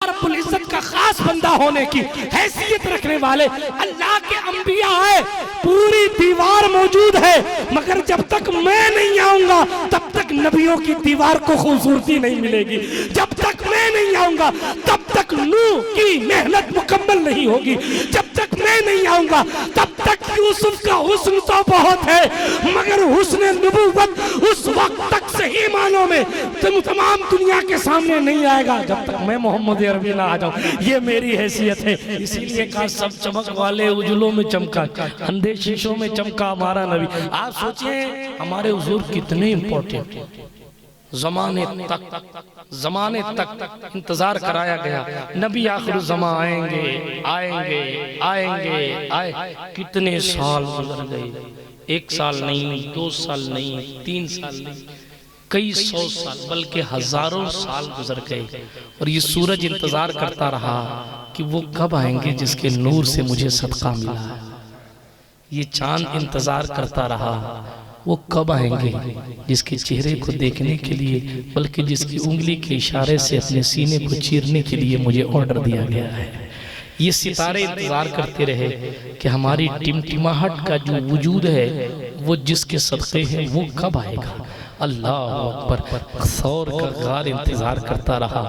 रब्बुल इज्जत का खास बंदा होने की हैसियत रखने वाले अल्लाह के अंबिया है। पूरी दीवार मौजूद है, मगर जब तक मैं नहीं आऊंगा तब तक नबियों की दीवार को खूबसूरती नहीं मिलेगी। जब तक मैं नहीं आऊंगा तब तक नूह की मेहनत मुकम्मल नहीं होगी। जब तक मैं नहीं आऊंगा तब तक यूसुफ का हुस्न तो बहुत है, मगर हुस्न नबूवत उस वक्त तक सही मानों में तमाम दुनिया के सामने नहीं आएगा जब तक मैं मोहम्मद अरबी ना आ जाऊं। ये मेरी हैसियत है। इसीलिए कहा सब चमक वाले उजलों में चमका, अंधे शीशों में चमका हमारा नबी। आप सोचिए हमारे हुजूर कितने इंपॉर्टेंट, जमाने तक इंतजार कराया गया। नबी आखिर ज़मा आएंगे आएंगे आएंगे आए। कितने साल गुजर गए, 1 साल नहीं, 2 साल नहीं, 3 साल नहीं, कई 100 साल बल्कि हजारों साल गुजर गए। और ये सूरज इंतजार करता रहा कि वो कब आएंगे जिसके नूर से मुझे सदका मिला। ये चांद इंतजार करता रहा वो कब आएंगे जिसके चेहरे को देखने के लिए, बल्कि जिसकी उंगली के इशारे से अपने सीने को चीरने के लिए मुझे ऑर्डर दिया गया है। ये सितारे इंतजार करते रहे कि हमारी टिमटिमाहट का जो वजूद है वो जिसके सदक़े है वो कब आएगा। अल्लाह अकबर। सौर का गार इंतजार करता रहा,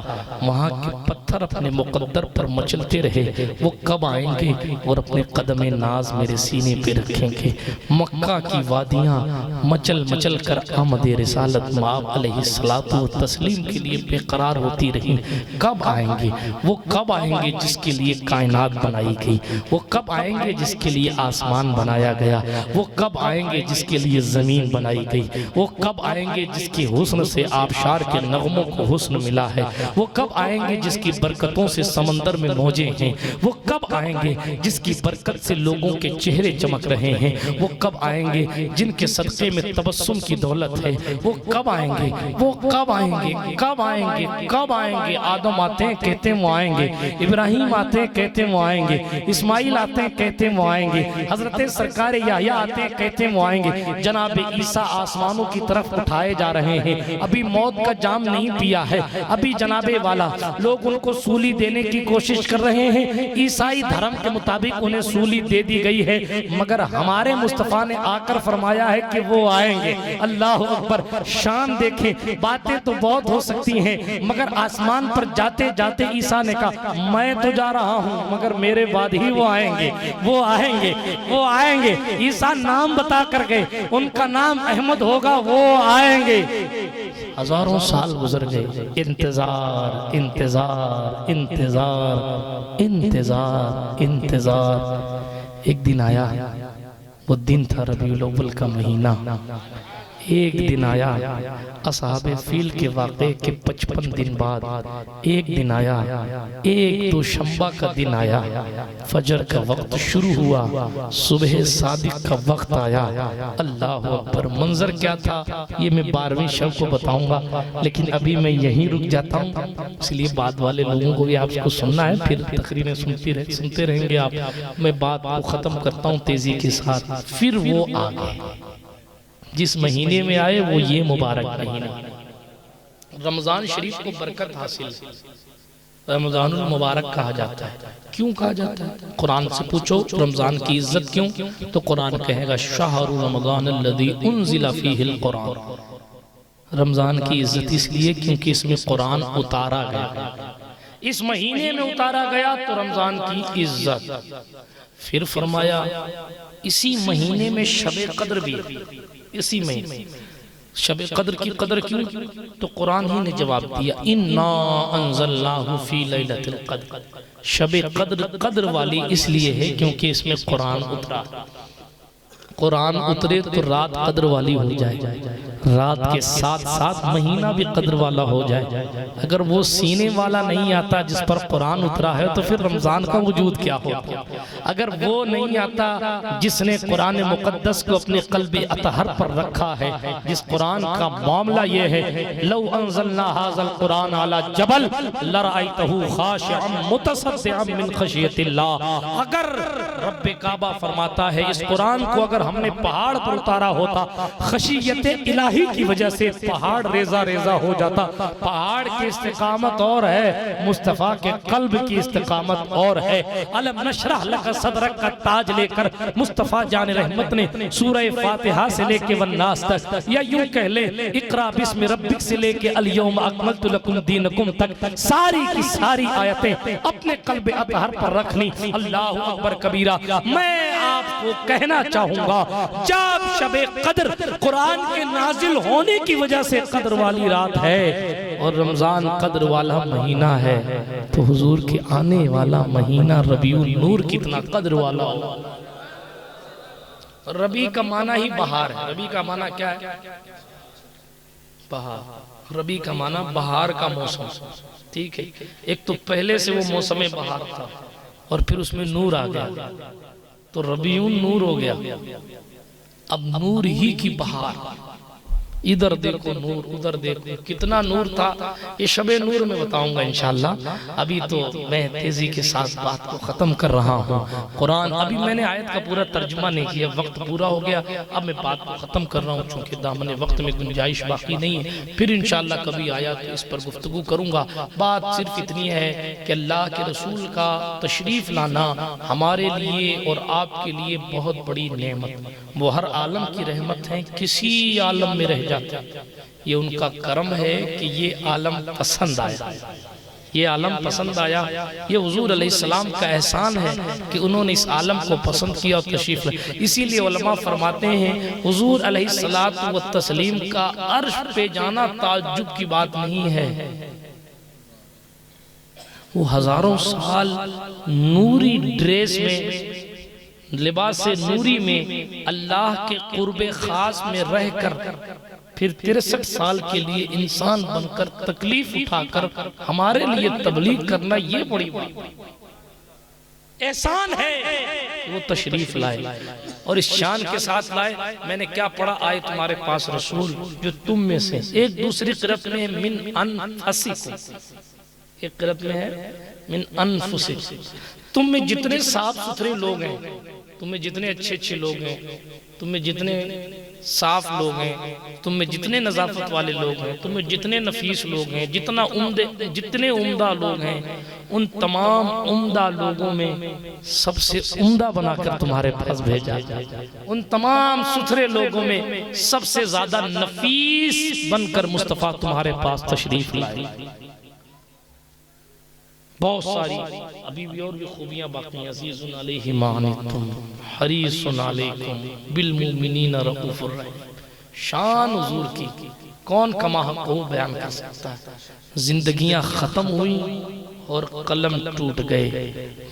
वहाँ के पत्थर अपने मुकद्दर पर मचलते रहे, वो कब आएंगे और अपने कदमे नाज मेरे सीने पे रखेंगे। मक्का की वादियाँ मचल मचल कर आमद रिसालत माब अलैहिस्सलातु व तस्लीम के लिए बेकरार होती रहीं। कब आएंगे वो, कब आएंगे जिसके लिए कायनात बनाई गई, वो कब आएंगे जिसके लिए आसमान बनाया गया, वो कब आएंगे जिसके लिए ज़मीन बनाई गई, वो कब आएंगे जिसकी हुस्न से आबशार के नगमों को हुस्न मिला है, वो कब आएंगे जिसकी बरकतों से समंदर में मौजें हैं, वो कब आएंगे जिसकी बरकत से लोगों के चेहरे चमक रहे हैं, वो कब आएंगे जिनके सदक़े में तबस्सुम की दौलत है, वो कब आएंगे, वो कब आएंगे, कब आएंगे, कब आएंगे। आदम आते हैं कहते हैं वो आएंगे, इब्राहिम आते हैं कहते हैं वो आएंगे, इस्माइल आते हैं कहते हैं वो आएंगे, हजरत सरकार याह्या आते हैं कहते हैं वो आएंगे, जनाब ईसा आसमानों की तरफ उठाए जा रहे हैं। अभी मौत का जाम नहीं पिया है, अभी जनाबे वाला लोग उनको सूली देने की कोशिश कर रहे हैं। ईसाई धर्म के मुताबिक उन्हें सूली दे दी गई है, मगर हमारे मुस्तफा ने आकर फरमाया है कि वो आएंगे। अल्लाह अकबर। शान देखें, बातें तो बहुत हो सकती हैं, मगर आसमान पर जाते जाते ईसा ने कहा मैं तो जा रहा हूं मगर मेरे बाद ही वो आएंगे, वो आएंगे, वो आएंगे। ईसा नाम बता कर गए, उनका नाम अहमद होगा, वो आएंगे। हजारों साल गुजर गए, इंतजार इंतजार इंतजार इंतजार इंतजार। एक दिन आया, वो दिन था रबीउल अव्वल का महीना। एक दिन आया असहाबे फील के वाक़े के 55 दिन बाद एक दिन आया, एक दोशंबा का दिन आया। फजर का वक्त शुरू हुआ, सुबह सादिक का वक्त आया। अल्लाह अकबर। मंजर क्या था ये मैं 12वीं शब को बताऊंगा, लेकिन अभी मैं यहीं रुक जाता हूँ, इसलिए बाद वाले लोगों को भी आपको सुनना है, फिर तकरीरें सुनते रहेंगे आप। मैं बात को ख़त्म करता हूँ तेज़ी के साथ। फिर वो आ गए, जिस महीने में आए वो ये मुबारक महीना रमजान शरीफ को बरकत हासिल, रमजानुल मुबारक कहा जाता है। क्यों कहा जाता है? कुरान से पूछो रमजान की इज्जत क्यों, तो कुरान कहेगा शहरु रमजान अल्लज़ी उन्ज़िला फ़ीहिल कुरान। रमजान की इज्जत इसलिए क्योंकि इसमें कुरान उतारा गया, इस महीने में उतारा गया, तो रमजान की इज्जत। फिर फरमाया इसी महीने में शबे कद्र भी, इसी में शबे कद्र की कद्र क्यों, तो कुरान ही ने जवाब दिया इन्ना अंज़लनाहु फी लैलतिल क़द्र। शबे कद्र कद्र वाली इसलिए है क्योंकि इसमें कुरान उतरा। कुरान उतरे तो रात कद्र वाली हो जाए, रात के साथ साथ महीना भी कद्र वाला हो जाए। अगर वो सीने वाला नहीं आता जिस पर कुरान उतरा है तो फिर रमजान का वजूद क्या होता। अगर वो नहीं आता जिसने कुरान मुकद्दस को अपने क़ल्बे अतहर पर रखा है, जिस कुरान का मामला ये है लौ अंज़लना हाज़ल कुरान अला जबल लरअयतहु खाशिअन मुतसद्दिअन मिन खशियतिल्लाह। अगर रब्बे काबा फरमाता है इस कुरान को अगर हमने पहाड़ पर उतारा होता, खशियत इलाही की वजह से पहाड़ रेजा रेजा हो जाता। पहाड़ की इस्तिकामत और है, मुस्तफ़ा के कल्ब की इस्तिकामत और है। अलम नशरह लका सदरक का ताज लेकर मुस्तफ़ा जान रहमत ने सूरह फातिहा से लेके वन्नास तक, या यूं कह ले इकरा बिस्मि रब्बिक से लेके अल यौम अकमलतु लकुम दीनकुम तक सारी की सारी आयतें अपने कल्ब अतहर पर रखनी। अल्लाहु अकबर कबीरा। मैं आपको कहना चाहूंगा जब शबे कद्र कुरान के नाजिल होने की वजह से कद्र वाली रात है और रमजान कद्र वाला महीना है, तो हुजूर के आने वाला महीना रबीउन नूर कितना कद्र वाला हो। रबी का माना ही बहार है। रबी का माना क्या है? बहार। रबी का माना बहार का मौसम, ठीक है। एक तो पहले से वो मौसम बहार था और फिर उसमें नूर आ गया तो रबीउन नूर हो गया। अब नूर ही की बहार, इधर देखो नूर उधर देखो, कितना नूर था ये शबे नूर में बताऊंगा इंशाअल्लाह। अभी तो मैं तेजी के साथ बात को खत्म कर रहा हूँ। कुरान अभी मैंने आयत का पूरा तर्जुमा नहीं किया, वक्त पूरा हो गया। अब मैं बात को खत्म कर रहा हूँ चूंकि दामने वक्त में गुंजाइश बाकी नहीं है। फिर इंशाअल्लाह कभी आया तो इस पर गुफ्तगू करूंगा। बात सिर्फ इतनी है कि अल्लाह के रसूल का तशरीफ लाना हमारे लिए और आपके लिए बहुत बड़ी नेमत, वो हर आलम की रहमत है, किसी आलम में रह जाते। ये उनका करम है कि ये आलम पसंद आया, ये आलम पसंद आया। ये हुजूर अलैहिस्सलाम का एहसान है कि उन्होंने इस आलम को पसंद किया और तशरीफ लाए। इसीलिए उलमा फरमाते हैं हुजूर अलैहिस्सलातु व तस्लीम का अर्श पे जाना ताज्जुब की बात नहीं है। वो हजारों साल नूरी ड्रेस में, लिबास नूरी में, अल्लाह के कुर्बे खास में रहकर फिर 63 साल के लिए इंसान बनकर तकलीफ उठाकर हमारे लिए तबलीग करना, ये बड़ी एहसान है। वो तशरीफ लाए और इस शान के साथ लाए। मैंने क्या पढ़ा, आए तुम्हारे पास रसूल जो तुम में से, एक दूसरी क़िरात में है मिन अनफुसिकुम, एक क़िरात में है मिन अनफुसिकुम। तुम में जितने साफ सुथरे लोग हैं, तुम में जितने अच्छे अच्छे लोग हैं, तुम में जितने साफ लोग हैं, तुम में जितने नजाफत वाले लोग हैं, तुम में जितने नफीस लोग हैं, जितने उम्दा लोग हैं, उन तमाम उम्दा लोगों में सबसे उम्दा बनाकर तुम्हारे पास भेजा। उन तमाम सुथरे लोगों में सबसे ज्यादा नफीस बनकर मुस्तफा तुम्हारे पास तशरीफ लाए। बहुत सारी अभी भी और भी खूबियां बाकी हैं। अज़ीज़ुन अलैहि मा अनित्तुम हरीसुन अलैकुम बिल मुमिनीना रऊफ़ुर रहीम। शान हुजूर की कौन कमा को बयान कर सकता है। जिंदगियां खत्म हुई और कलम टूट गए,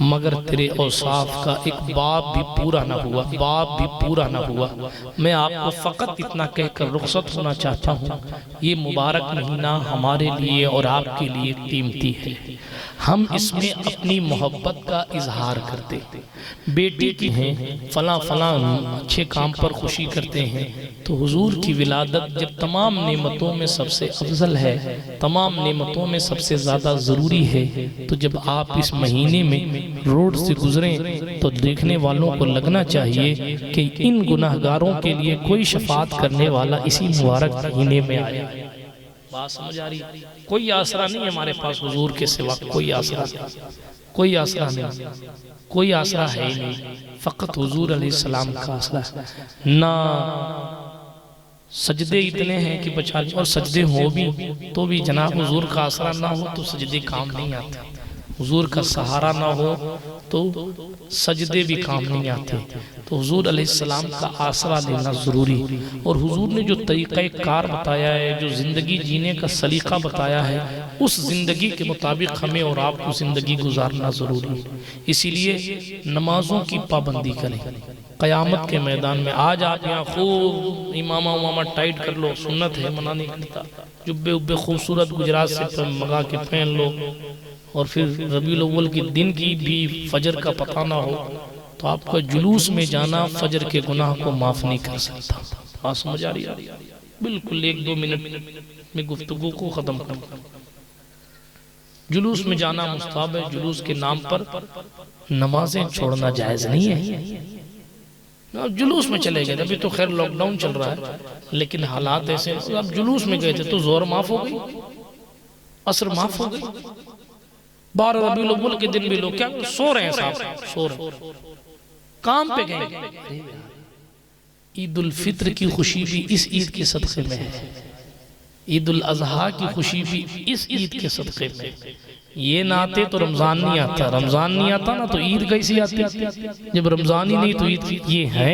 मगर तेरे औसाफ का एक बाब भी पूरा न हुआ, बाब भी पूरा न हुआ। मैं आपको फ़कत इतना कहकर रुखसत होना चाहता हूँ। ये मुबारक महीना हमारे लिए और आपके लिए कीमती है। हम इसमें अपनी मोहब्बत का इजहार करते, बेटी की हैं फला फला अच्छे काम पर खुशी करते हैं, तो हुजूर की विलादत जब तमाम नेमतों में सबसे अफजल है, तमाम नेमतों में सबसे ज़्यादा ज़रूरी है, तो जब आप इस महीने में रोड से गुजरें तो देखने वालों को लगना चाहिए कि इन गुनाहगारों के लिए कोई शफाअत करने वाला इसी मुबारक महीने में आया। बात समझ आ रही? कोई आसरा नहीं है हमारे पास हुजूर के सिवा, कोई आसरा नहीं, कोई आसरा नहीं, कोई आसरा है ही नहीं, फ़कत हुजूर अलैहिस्सलाम का आसरा है। ना सजदे इतने हैं कि बचा, और सजदे हो भी तो भी जनाब हुजूर का आसरा ना हो तो सजदे काम नहीं आते, हुजूर का सहारा ना हो तो सजदे भी काम नहीं आते। तो हुजूर अलैहिस्सलाम का आसरा लेना ज़रूरी। और हुजूर ने जो तरीक़ा कार बताया है, जो ज़िंदगी जीने का सलीका बताया है, उस ज़िंदगी के मुताबिक हमें और आपको ज़िंदगी गुजारना ज़रूरी है। इसीलिए नमाजों की पाबंदी करें क़यामत के मैदान में। आज आप यहाँ खूब इमामा उमामा टाइट कर लो, सुन्नत है, मना नहीं करता। जुब्बे उब्बे खूबसूरत गुजरात से मंगा के पहन लो, और फिर रबीउल अव्वल के दिन की भी फजर का पता ना हो तो आपका जुलूस में जाना फजर के गुनाह को माफ नहीं कर सकता। बात समझ आ रही है? बिल्कुल 1-2 मिनट में गुफ्तगू को खत्म कर। जुलूस में जाना मुस्ताहब है, जुलूस के नाम पर नमाजें छोड़ना जायज नहीं है। अब जुलूस में चले गए, अभी तो खैर लॉकडाउन चल रहा है, लेकिन हालात ऐसे, अब जुलूस में गए थे तो जोर माफ हो गई, असर माफ हो गई, 12 रबीउल अव्वल के दिन भी लोग क्या सो रहे हैं, साहब सो रहे, काम पे गए। ईद उल फित्र की खुशी भी इस ईद के सदक़े में है, ईद उल अज़हा की खुशी भी इस ईद के सदक़े में। ये ना आते तो रमजान नहीं आता, रमजान नहीं आता ना तो ईद कैसी आती, जब रमजान ही नहीं तो ईद। ये है,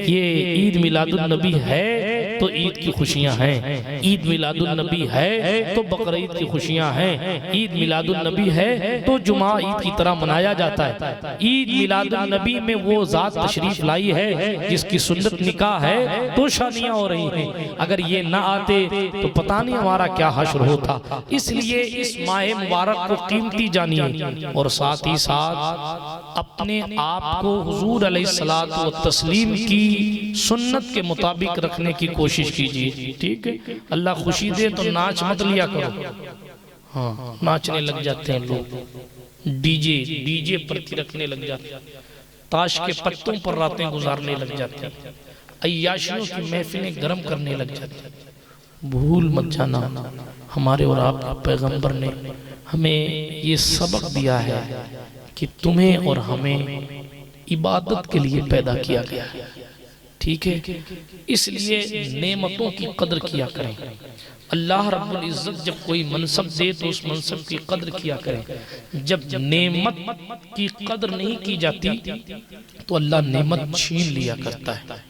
ये ईद मिलादुन नबी है तो ईद की खुशियां हैं, ईद मिलादुन नबी है तो बकरीद की खुशियां हैं, ईद मिलादुन नबी है तो जुमा ईद की तरह मनाया जाता है। ईद मिलादुन नबी में वो जात तशरीफ लाई है जिसकी सुन्नत निकाह है तो शादियां हो रही हैं। अगर ये ना आते तो पता नहीं हमारा क्या हश्र होता। इसलिए इस माह मुबारक को कीमती जानिए और साथ ही साथ अपने आप को हुजूर अलैहिस्सलातु व तस्लीम की सुन्नत के मुताबिक रखने की कोशिश कीजिए, ठीक है। अल्लाह खुशी दे तो नाच मत लिया करो, हाँ नाचने लग जाते हैं लोग, डीजे पर थिरकने लग जाते हैं, ताश के पत्तों पर रातें गुजारने लग जाते हैं, अय्याशियों की महफिलें गर्म करने लग जाती हैं। भूल मत जाना, हमारे और आपके पैगंबर ने हमें ये सबक दिया है कि तुम्हें और हमें इबादत के लिए पैदा किया गया है, ठीक है। इसलिए नेमतों की कदर किया करें। अल्लाह रब्बुल इज्जत जब कोई मनसब दे तो उस मनसब की कदर किया करें। जब नेमत की कदर नहीं की जाती तो अल्लाह नेमत छीन लिया करता है।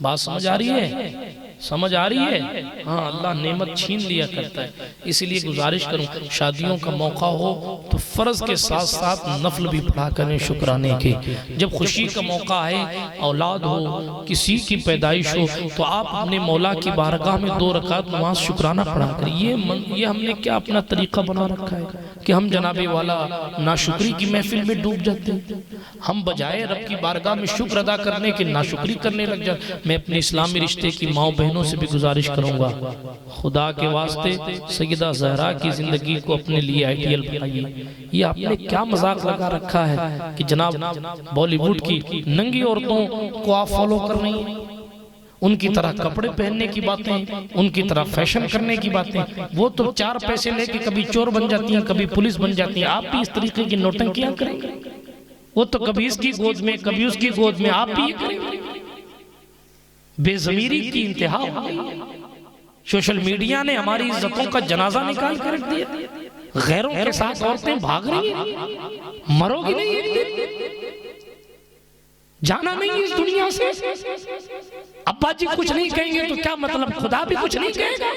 बात समझ आ रही है? समझ आ रही है? हाँ, अल्लाह नेमत छीन लिया करता है। इसीलिए गुजारिश करूं, शादियों का मौका हो तो फर्ज के साथ साथ नफल भी पढ़ा करें शुक्राने के। जब खुशी का मौका है, औलाद हो, किसी की पैदाइश हो, तो आप अपने मौला की बारगाह में 2 रकात नमाज शुक्राना पढ़ा करें। ये हमने क्या अपना तरीका बना रखा है कि हम जनाबे वाला नाशुक्री की महफिल में डूब जाते हैं। हम बजाय रब की बारगाह में शुक्र अदा करने के नाशुक्री करने लग जाते। मैं अपने इस्लामी रिश्ते की माँ बहनों से भी गुजारिश करूंगा, खुदा के वास्ते सैयदा ज़हरा की जिंदगी को अपने लिए आइडियल बनाइए। ये आपने क्या मजाक लगा रखा है कि जनाब बॉलीवुड की नंगी औरतों को आप फॉलो कर रही हैं, उनकी तरह कपड़े पहनने की बातें, उनकी तरह फैशन करने की बातें। वो तो 4 पैसे लेके कभी चोर बन जाती हैं, कभी पुलिस बन जाती हैं। आप भी इस तरीके की नौटंकियां करेंगे? वो तो कभी इसकी गोद में कभी उसकी गोद में, आप भी करेंगे। बेज़मीरी की इंतहा हो गई। सोशल मीडिया ने हमारी इज्जतों का जनाजा निकाल कर रख दिया। गैरों के साथ औरतें भाग रही हैं। मरोगी नहीं एक दिन, जाना नहीं इस दुनिया से। अब्बा जी कुछ नहीं कहेंगे तो क्या मतलब खुदा भी कुछ नहीं कहेगा?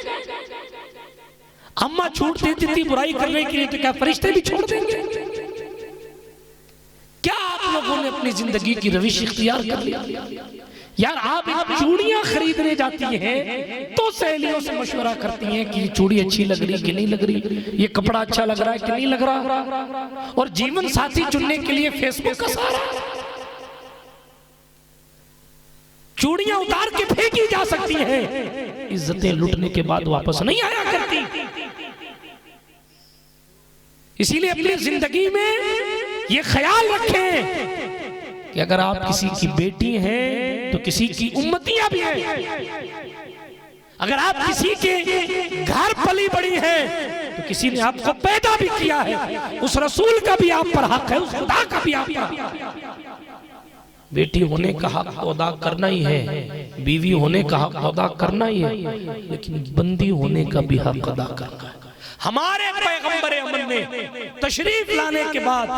अम्मा छूट देती थी बुराई करने के लिए तो क्या फरिश्ते भी छोड़ देंगे? क्या आप लोगों ने अपनी जिंदगी की रविश इख्तियार कर लिया? यार आप चूड़ियां खरीदने जाती हैं तो सहेलियों से मशवरा करती हैं कि चूड़ी अच्छी लग रही कि नहीं लग रही, ये कपड़ा अच्छा लग रहा है कि नहीं लग रहा, और जीवन साथी चुनने के लिए फेसबुक का सहारा। चूड़ियां उतार के फेंकी जा सकती हैं, इज्जतें लुटने के बाद वापस नहीं आया करती। इसीलिए अपनी जिंदगी में ये ख्याल रखें कि अगर आप किसी की बेटी हैं तो किसी की उम्मतियां भी हैं। अगर आप किसी के घर पली बड़ी हैं तो किसी ने आपको पैदा भी किया है। उस रसूल का भी आप पर हक है, उस खुदा का भी आप पर। बेटी होने का हक अदा करना ही है, बीवी होने का हक अदा करना ही है, लेकिन बंदी होने का भी हक अदा करना है। हमारे पैगंबर अमन ने तशरीफ लाने के बाद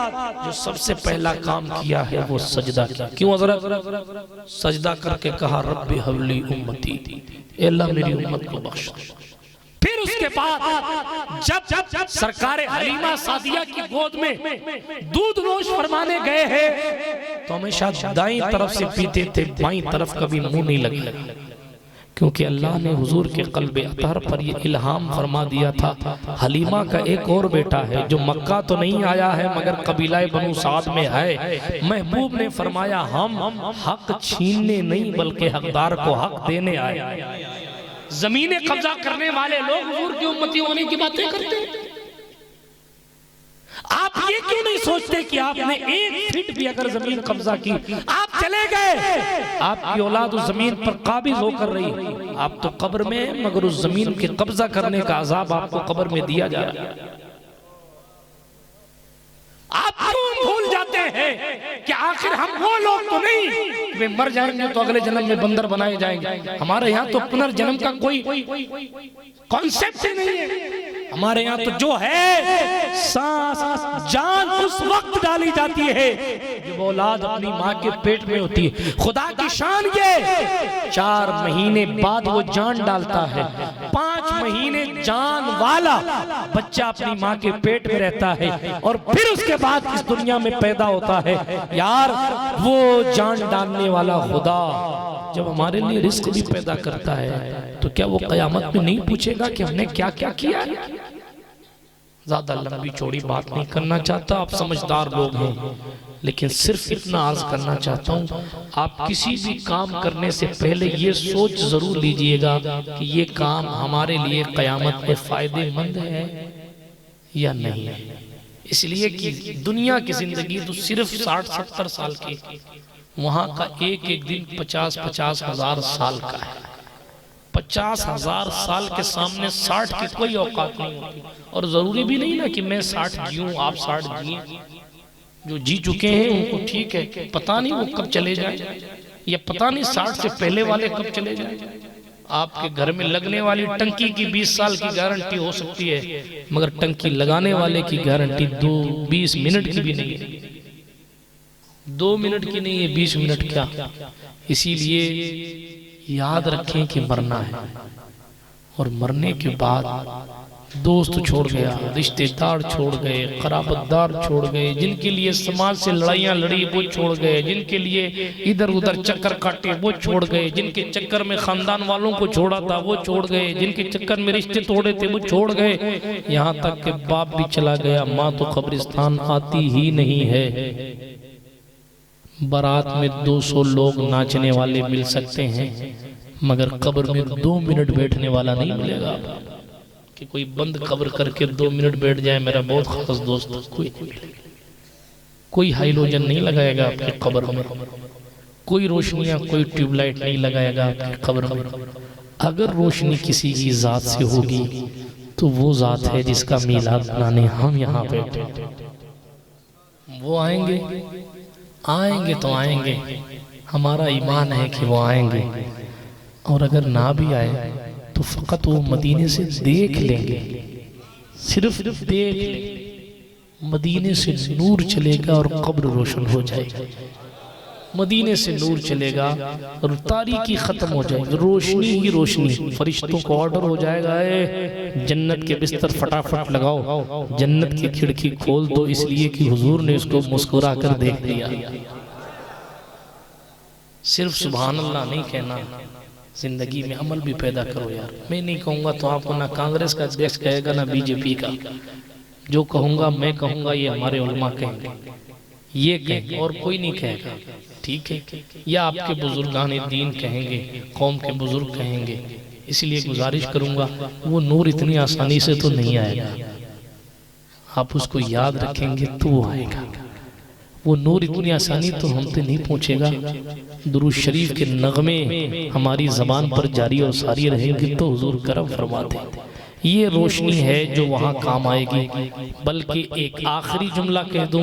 जो सबसे पहला काम किया है वो सजदा किया। क्यों हज़रत? सजदा करके कहा रब्बि हवली उम्मती, अल्लाह मेरी उम्मत को बख्श। फिर उसके बाद जब सरकारे हलीमा सादिया की गोद में दूध नोश फरमाने गए हैं तो हमेशा दाईं तरफ से पीते थे, बाईं तरफ कभी मुंह नहीं लगे, क्योंकि अल्लाह ने हुजूर के क़ल्ब अतहर पर ये इल्हाम फरमा दिया था। हलीमा का एक और बेटा है जो मक्का तो नहीं आया है मगर कबीला बनु साद में है। महबूब ने फरमाया हम हक छीनने नहीं बल्कि हकदार को हक देने आए। जमीने कब्जा करने वाले लोग हुजूर की उम्मती होने की बातें करते हैं। आप ये क्यों नहीं सोच सोचते कि आपने 1 फीट भी अगर जमीन कब्जा की, आप चले गए, आपकी औलाद उस जमीन पर काबिज होकर रही, आप तो कब्र में, मगर उस जमीन के कब्जा करने का अजाब आपको कब्र में दिया जा रहा है। आप क्यों भूल जाते हैं कि आखिर हम वो लोग तो नहीं, वे मर जाएंगे तो अगले जन्म में बंदर बनाए जाएंगे। हमारे यहाँ तो पुनर्जन्म का कोई कॉन्सेप्ट ही नहीं है। हमारे यहाँ तो जो है सांस जान उस वक्त डाली जाती है जब औलाद अपनी माँ के पेट में होती है। खुदा की शान ये 4 महीने बाद वो जान डालता है। 5 महीने जान वाला बच्चा अपनी माँ के पेट में रहता है और फिर उसके बाद इस दुनिया में पैदा होता है। यार वो जान डालने वाला खुदा जब हमारे लिए रिस्क भी पैदा करता है तो क्या वो कयामत में नहीं पूछेगा कि हमने क्या क्या किया? ज्यादा लंबी चौड़ी बात नहीं करना चाहता, आप समझदार लोग हैं, लेकिन सिर्फ इतना अर्ज करना चाहता हूँ, आप किसी भी काम करने से पहले ये सोच जरूर लीजिएगा कि ये काम हमारे लिए कयामत में फायदेमंद है या नहीं। इसलिए कि दुनिया की जिंदगी तो सिर्फ 60-70 साल की, वहां का एक एक दिन 50-50 हजार साल का है। 50,000 साल के सामने 60 की कोई औकात नहीं होती। और जरूरी भी नहीं ना कि मैं 60 जीऊं, आप 60 जिए। जो जी चुके हैं उनको ठीक है, पता नहीं वो कब चले जाए, या पता नहीं 60 से पहले वाले कब चले जाए। आपके घर में लगने वाली टंकी की 20 साल की गारंटी हो सकती है, मगर टंकी लगाने वाले की गारंटी 20 मिनट की भी नहीं है। 2 मिनट की नहीं है, 20 मिनट क्या। इसीलिए याद रखें कि मरना है, और मरने के बाद दोस्त छोड़ गया, रिश्तेदार छोड़ गए, कराबतदार छोड़ गए, जिनके लिए समाज से लड़ाइयाँ लड़ी वो छोड़ गए, जिनके लिए इधर उधर चक्कर काटे वो छोड़ गए, जिनके चक्कर में खानदान वालों को छोड़ा था वो छोड़ गए, जिनके चक्कर में रिश्ते तोड़े थे वो छोड़ गए। यहाँ तक कि बाप भी चला गया, माँ तो कब्रिस्तान आती ही नहीं है। बारात में 200 लोग नाचने वाले मिल सकते हैं, मगर कब्र में 2 मिनट बैठने वाला नहीं मिलेगा। कि कोई बंद कब्र करके 2 मिनट बैठ जाए, मेरा बहुत खास दोस्त, कोई हाइलोजन नहीं लगाएगा आपके कब्र में, कोई रोशनियां, कोई ट्यूबलाइट नहीं लगाएगा आपके कब्र में। अगर रोशनी किसी की जात से होगी तो वो जात है जिसका मीलाद मनाने हम यहाँ बैठे। वो आएंगे, आएंगे तो आएंगे, हमारा ईमान है कि वो आएंगे, और अगर ना भी आए तो फकत वो मदीने से देख लेंगे, सिर्फ देख लेंगे। मदीने से नूर चलेगा और कब्र रोशन हो जाएगी। मदीने से नूर चलेगा और तारीकी खत्म हो जाएगी, रोशनी ही रोशनी। फरिश्तों को ऑर्डर हो जाएगा, जन्नत के बिस्तर फटाफट लगाओ, जन्नत की खिड़की खोल दो, इसलिए कि हुजूर ने उसको मुस्कुरा कर देख लिया। सिर्फ सुभान अल्लाह नहीं कहना, जिंदगी में अमल भी पैदा करो यार। मैं नहीं कहूँगा तो आपको ना कांग्रेस का अध्यक्ष कहेगा ना बीजेपी का, जो कहूँगा मैं कहूँगा, ये हमारे उलमा कहेंगे, ये कहेंगे, और कोई नहीं कहेगा, ठीक है। या आपके बुजुर्गान दीन कहेंगे, कौम के बुजुर्ग कहेंगे। इसलिए गुजारिश करूँगा, वो नूर इतनी आसानी से तो नहीं आएगा, आप उसको याद रखेंगे तो वो आएगा। वो नूर इतनी आसानी तो हम तक नहीं पहुँचेगा। दुरूद शरीफ के नगमे हमारी ज़बान पर जारी और सारी रहेंगे तो हुजूर करम फरमाते, ये रोशनी है जो वहाँ काम आएगी। बल्कि एक आखिरी जुमला कह दूं,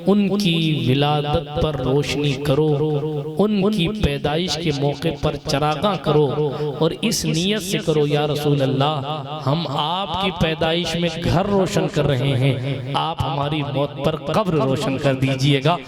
उनकी विलादत पर रोशनी करो, उनकी पैदाइश के मौके पर चरागा करो, और इस नीयत से करो, या रसूल अल्लाह हम आपकी पैदाइश में घर रोशन कर रहे हैं, आप हमारी मौत पर कब्र रोशन कर दीजिएगा।